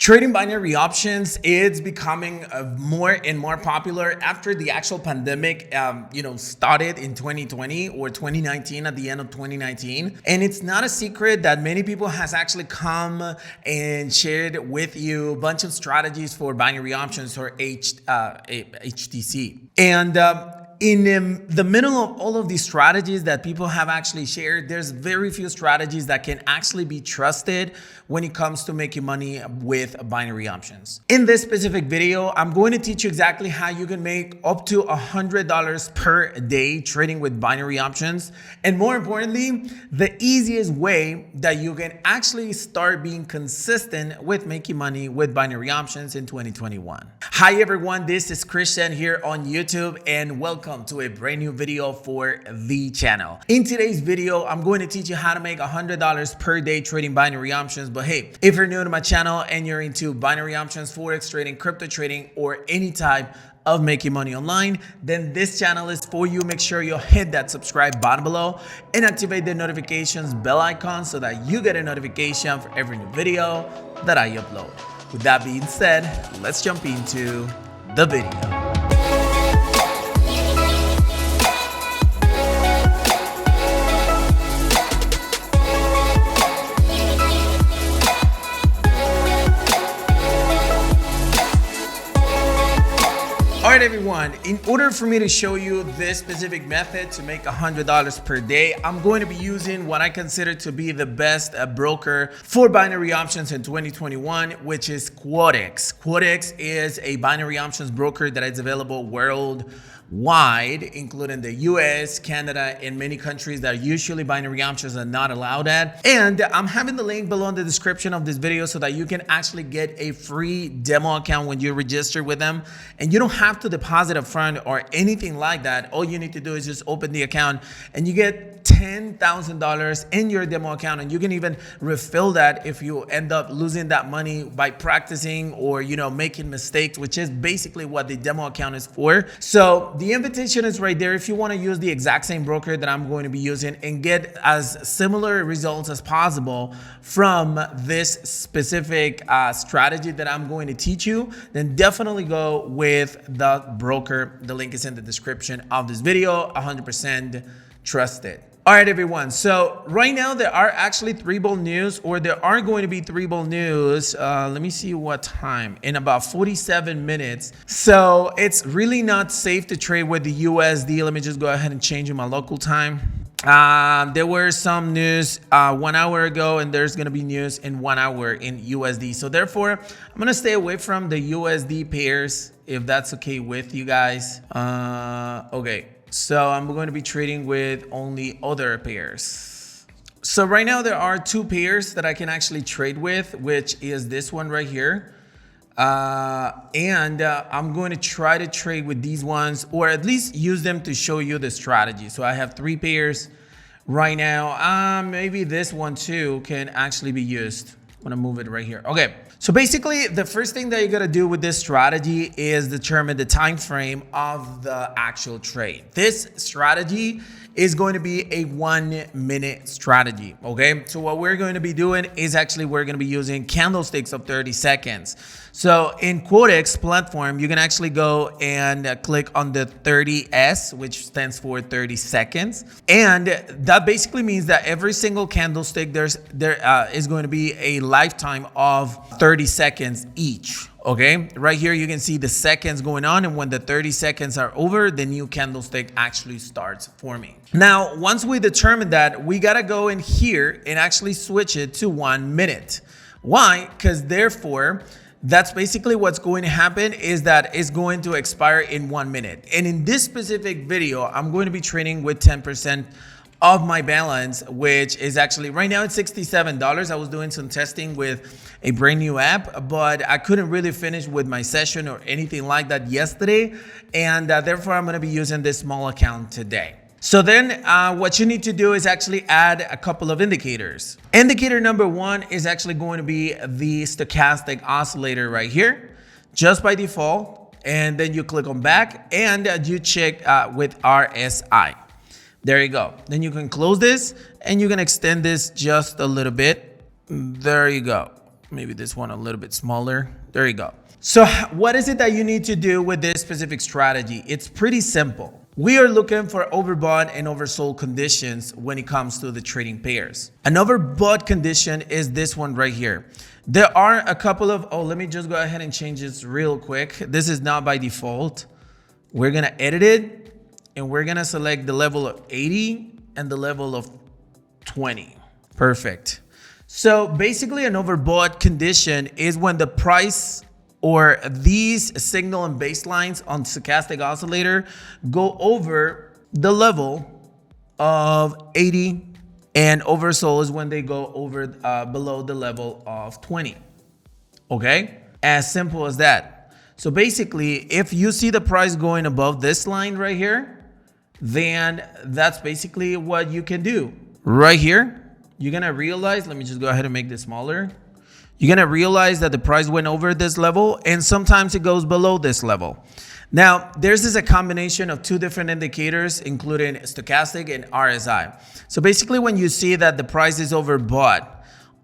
Trading binary options is becoming more and more popular after the actual pandemic, started in 2020 or 2019 at the end of 2019. And it's not a secret that many people has actually come and shared with you a bunch of strategies for binary options or HTC. And in the middle of all of these strategies that people have actually shared, there's very few strategies that can actually be trusted when it comes to making money with binary options. In this specific video, I'm going to teach you exactly how you can make up to $100 per day trading with binary options. And more importantly, the easiest way that you can actually start being consistent with making money with binary options in 2021. Hi everyone, this is Christian here on YouTube and welcome to a brand new video for the channel. In today's video, I'm going to teach you how to make $100 per day trading binary options. But hey, if you're new to my channel and you're into binary options, forex trading, crypto trading, or any type of making money online, then this channel is for you. Make sure you hit that subscribe button below and activate the notifications bell icon so that you get a notification for every new video that I upload. With that being said, let's jump into the video. Alright everyone, in order for me to show you this specific method to make $100 per day, I'm going to be using what I consider to be the best broker for binary options in 2021, which is Quotex. Quotex is a binary options broker that is available worldwide, including the US, Canada, and many countries that usually binary options are not allowed at. And I'm having the link below in the description of this video so that you can actually get a free demo account when you register with them. And you don't have to deposit up front or anything like that. All you need to do is just open the account and you get $10,000 in your demo account, and you can even refill that if you end up losing that money by practicing or making mistakes, which is basically what the demo account is for. So the invitation is right there if you want to use the exact same broker that I'm going to be using and get as similar results as possible from this specific strategy that I'm going to teach you. Then definitely go with the broker. The link is in the description of this video. 100% trusted. All right, everyone. So right now there are actually three bold news, or there are going to be three bold news. Let me see what time. In about 47 minutes. So it's really not safe to trade with the USD. Let me just go ahead and change my local time. There were some news 1 hour ago, and there's going to be news in 1 hour in USD. So therefore, I'm going to stay away from the USD pairs, if that's okay with you guys. Okay. So I'm going to be trading with only other pairs. So right now there are two pairs that I can actually trade with, which is this one right here. I'm going to try to trade with these ones, or at least use them to show you the strategy. So I have three pairs right now. Maybe this one too can actually be used. I'm going to move it right here. Okay. So basically, the first thing that you got to do with this strategy is determine the time frame of the actual trade. This strategy is going to be a 1 minute strategy. Okay, so what we're going to be doing is actually we're going to be using candlesticks of 30 seconds. So in Quotex platform, you can actually go and click on the 30S, which stands for 30 seconds. And that basically means that every single candlestick there is going to be a lifetime of 30 seconds each. Okay, right here you can see the seconds going on, and when the 30 seconds are over, the new candlestick actually starts forming. Now, once we determine that, we gotta go in here and actually switch it to 1 minute. Why? Because therefore, that's basically what's going to happen, is that it's going to expire in 1 minute. And in this specific video, I'm going to be trading with 10% of my balance, which is actually right now it's $67. I was doing some testing with a brand new app, but I couldn't really finish with my session or anything like that yesterday. And therefore I'm going to be using this small account today. So then what you need to do is actually add a couple of indicators. Indicator number one is actually going to be the stochastic oscillator right here, just by default. And then you click on back and you check with RSI. There you go. Then you can close this and you can extend this just a little bit. There you go. Maybe this one a little bit smaller. There you go. So what is it that you need to do with this specific strategy? It's pretty simple. We are looking for overbought and oversold conditions when it comes to the trading pairs. An overbought condition is this one right here. There are a couple of, let me just go ahead and change this real quick. This is not by default. We're gonna edit it and we're gonna select the level of 80 and the level of 20. Perfect. So basically an overbought condition is when the price or these signal and baselines on stochastic oscillator go over the level of 80, and oversold is when they go over below the level of 20. Okay, as simple as that. So basically, if you see the price going above this line right here, then that's basically what you can do. Right here, you're gonna realize, let me just go ahead and make this smaller. You're gonna realize that the price went over this level and sometimes it goes below this level. Now, there's a combination of two different indicators, including stochastic and RSI. So basically when you see that the price is overbought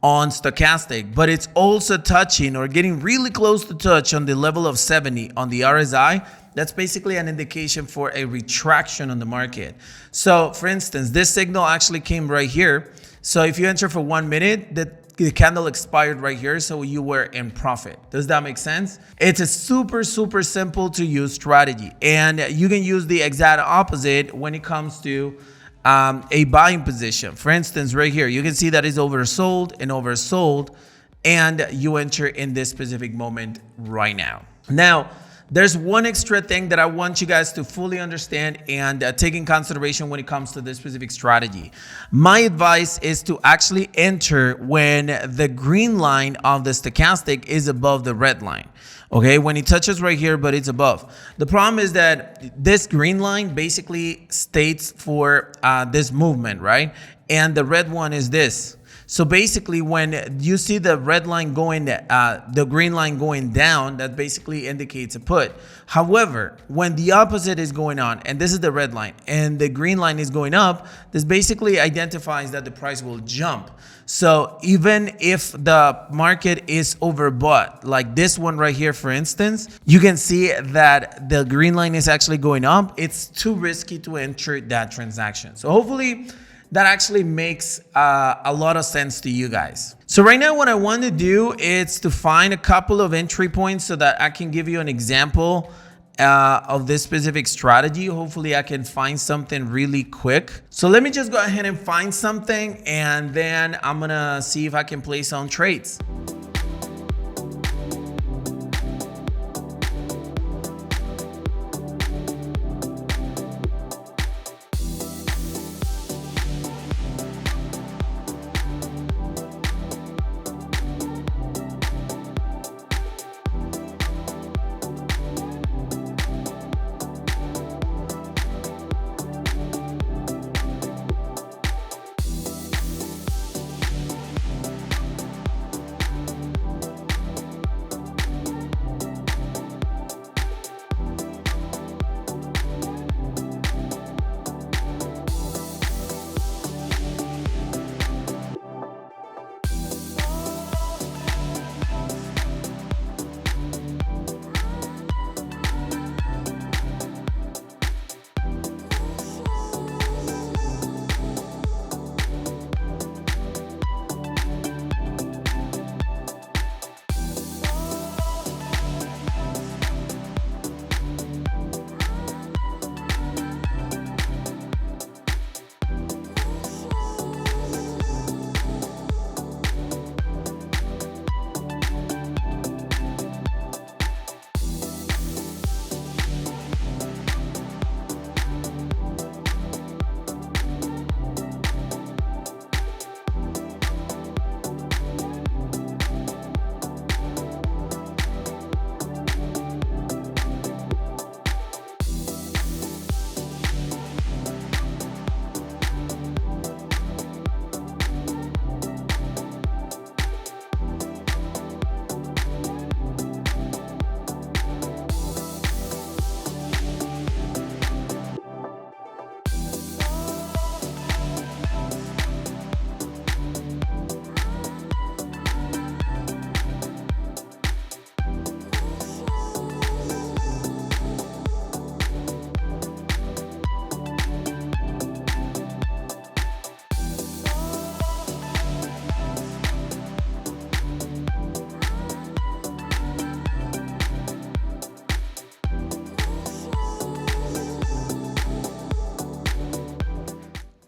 on stochastic, but it's also touching or getting really close to touch on the level of 70 on the RSI, that's basically an indication for a retraction on the market. So for instance, this signal actually came right here. So if you enter for 1 minute, the candle expired right here, so you were in profit. Does that make sense? It's a super simple to use strategy, and you can use the exact opposite when it comes to a buying position. For instance, right here, you can see that it's oversold and oversold, and you enter in this specific moment right now. Now, there's one extra thing that I want you guys to fully understand and take in consideration when it comes to this specific strategy. My advice is to actually enter when the green line of the stochastic is above the red line. Okay, when it touches right here, but it's above. The problem is that this green line basically states for this movement, right? And the red one is this. So basically, when you see the red line going, the green line going down, that basically indicates a put. However, when the opposite is going on, and this is the red line, and the green line is going up, this basically identifies that the price will jump. So even if the market is overbought, like this one right here, for instance, you can see that the green line is actually going up. It's too risky to enter that transaction. So hopefully, that actually makes a lot of sense to you guys. So right now what I want to do is to find a couple of entry points so that I can give you an example of this specific strategy. Hopefully I can find something really quick. So let me just go ahead and find something, and then I'm gonna see if I can place some trades.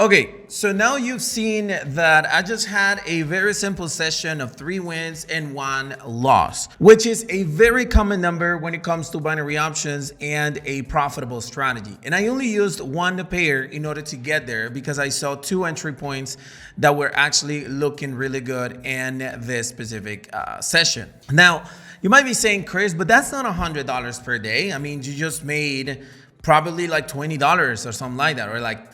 Okay, so now you've seen that I just had a very simple session of 3 wins and 1 loss, which is a very common number when it comes to binary options and a profitable strategy. And I only used 1 pair in order to get there because I saw 2 entry points that were actually looking really good in this specific session. Now, you might be saying, Chris, but that's not $100 per day. I mean, you just made probably like $20 or something like that, or like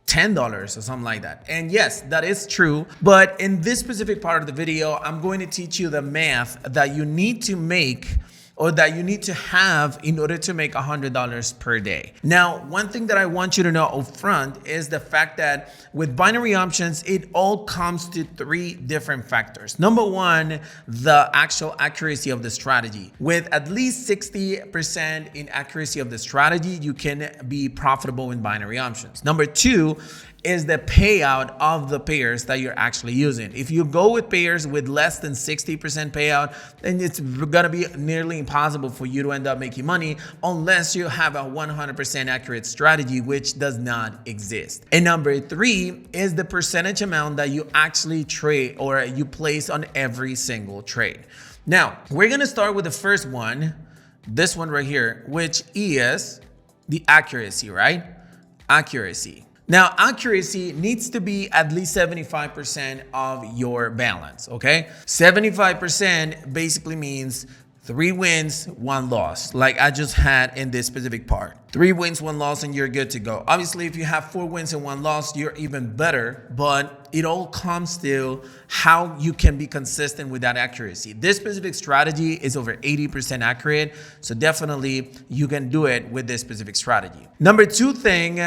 $10 or something like that. And yes, that is true. But in this specific part of the video, I'm going to teach you the math that you need to make, or that you need to have in order to make $100 per day. Now, one thing that I want you to know up front is the fact that with binary options, it all comes to 3 different factors. Number 1, the actual accuracy of the strategy. With at least 60% in accuracy of the strategy, you can be profitable in binary options. Number 2 is the payout of the pairs that you're actually using. If you go with pairs with less than 60% payout, then it's gonna be nearly impossible for you to end up making money unless you have a 100% accurate strategy, which does not exist. And number 3 is the percentage amount that you actually trade or you place on every single trade. Now, we're gonna start with the first one, this one right here, which is the accuracy, right? Accuracy. Now, accuracy needs to be at least 75% of your balance, okay? 75% basically means 3 wins, 1 loss, like I just had in this specific part. 3 wins, 1 loss, and you're good to go. Obviously, if you have 4 wins and 1 loss, you're even better, but it all comes to how you can be consistent with that accuracy. This specific strategy is over 80% accurate, so definitely you can do it with this specific strategy. Number 2 thing,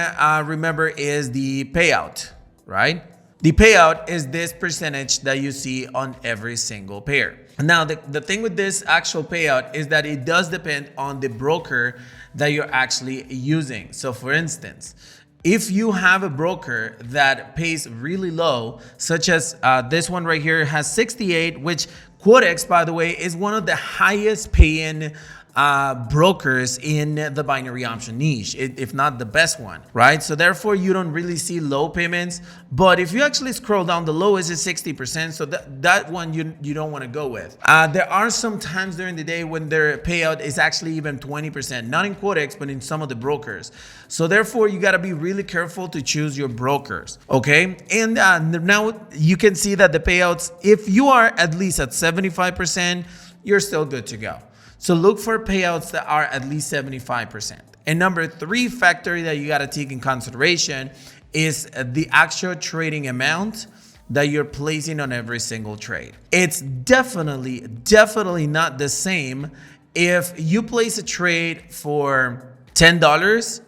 remember, is the payout, right? The payout is this percentage that you see on every single pair. Now, the thing with this actual payout is that it does depend on the broker that you're actually using. So for instance, if you have a broker that pays really low, such as this one right here has 68, which Quotex, by the way, is one of the highest paying brokers in the binary option niche, if not the best one, right? So therefore you don't really see low payments, but if you actually scroll down, the lowest is 60%, so that one you don't want to go with. There are some times during the day when their payout is actually even 20%, not in Quotex, but in some of the brokers. So therefore you got to be really careful to choose your brokers, okay? And now you can see that the payouts, if you are at least at 75%, you're still good to go. So look for payouts that are at least 75%. And number 3 factor that you got to take in consideration is the actual trading amount that you're placing on every single trade. It's definitely not the same if you place a trade for $10,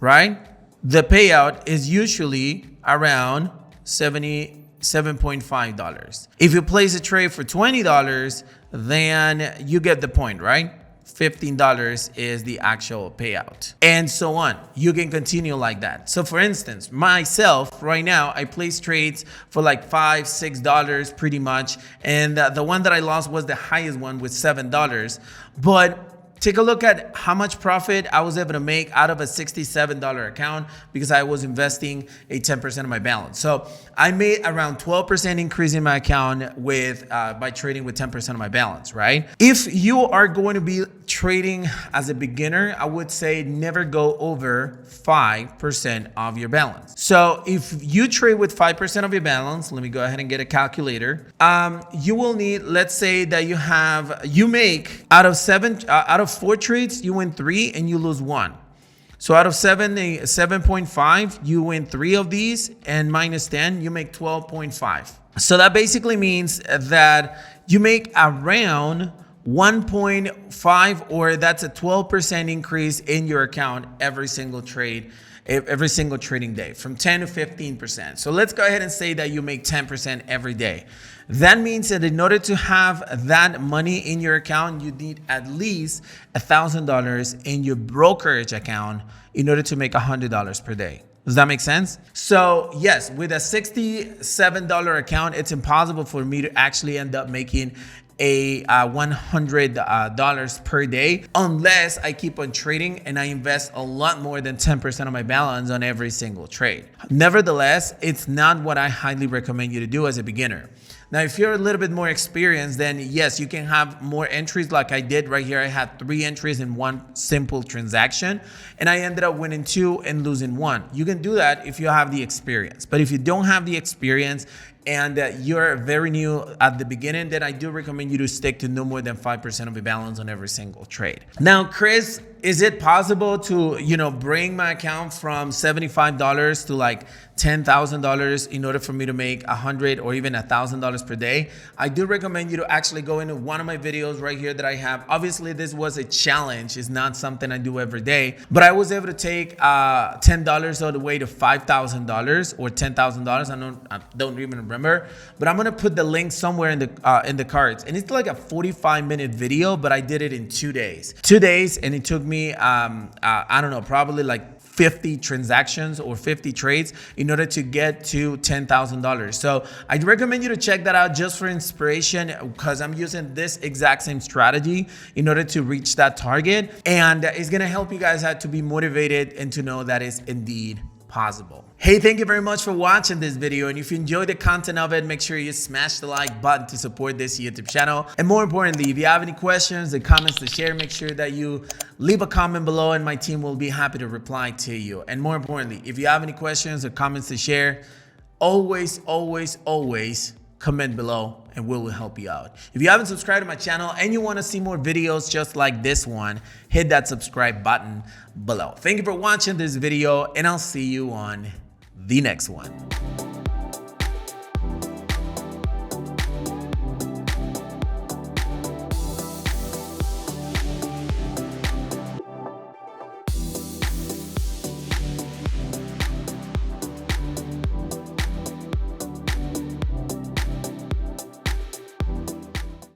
right? The payout is usually around $77.5. If you place a trade for $20, then you get the point, right? $15 is the actual payout, and so on. You can continue like that. So for instance, myself right now, I place trades for like $5, $6 pretty much, and the one that I lost was the highest one with $7. But take a look at how much profit I was able to make out of a $67 account because I was investing a 10% of my balance. So I made around 12% increase in my account with by trading with 10% of my balance, right? If you are going to be trading as a beginner, I would say never go over 5% of your balance. So if you trade with 5% of your balance, let me go ahead and get a calculator. You will need, let's say that you make out of 4 trades, you win 3 and you lose 1. So out of 7.5, you win 3 of these, and minus 10, you make 12.5. So that basically means that you make around 1.5, or that's a 12% increase in your account every single trade, every single trading day, from 10 to 15%. So let's go ahead and say that you make 10% every day. That means that in order to have that money in your account, you need at least $1,000 in your brokerage account in order to make $100 per day. Does that make sense? So yes, with a $67 account, it's impossible for me to actually end up making a $100 per day unless I keep on trading and I invest a lot more than 10% of my balance on every single trade. Nevertheless, it's not what I highly recommend you to do as a beginner. Now, if you're a little bit more experienced, then yes, you can have more entries like I did right here. I had 3 entries in one simple transaction, and I ended up winning 2 and losing 1. You can do that if you have the experience. But if you don't have the experience and you're very new at the beginning, then I do recommend you to stick to no more than 5% of your balance on every single trade. Now, Chris, is it possible to, bring my account from $75 to like $10,000 in order for me to make $100 or even $1,000 per day? I do recommend you to actually go into one of my videos right here that I have. Obviously, this was a challenge. It's not something I do every day, but I was able to take $10 all the way to $5,000 or $10,000. I don't even remember, but I'm gonna put the link somewhere in the cards. And it's like a 45-minute video, but I did it in 2 days. 2 days, and it took me I don't know, probably like 50 transactions or 50 trades in order to get to $10,000. So I'd recommend you to check that out just for inspiration, because I'm using this exact same strategy in order to reach that target. And it's gonna help you guys out to be motivated and to know that it's indeed possible. Hey, thank you very much for watching this video. And if you enjoyed the content of it, make sure you smash the like button to support this YouTube channel. And more importantly, if you have any questions or comments to share, make sure that you leave a comment below and my team will be happy to reply to you. And more importantly, if you have any questions or comments to share, always comment below and we will help you out. If you haven't subscribed to my channel and you want to see more videos just like this one, hit that subscribe button below. Thank you for watching this video, and I'll see you on the next one.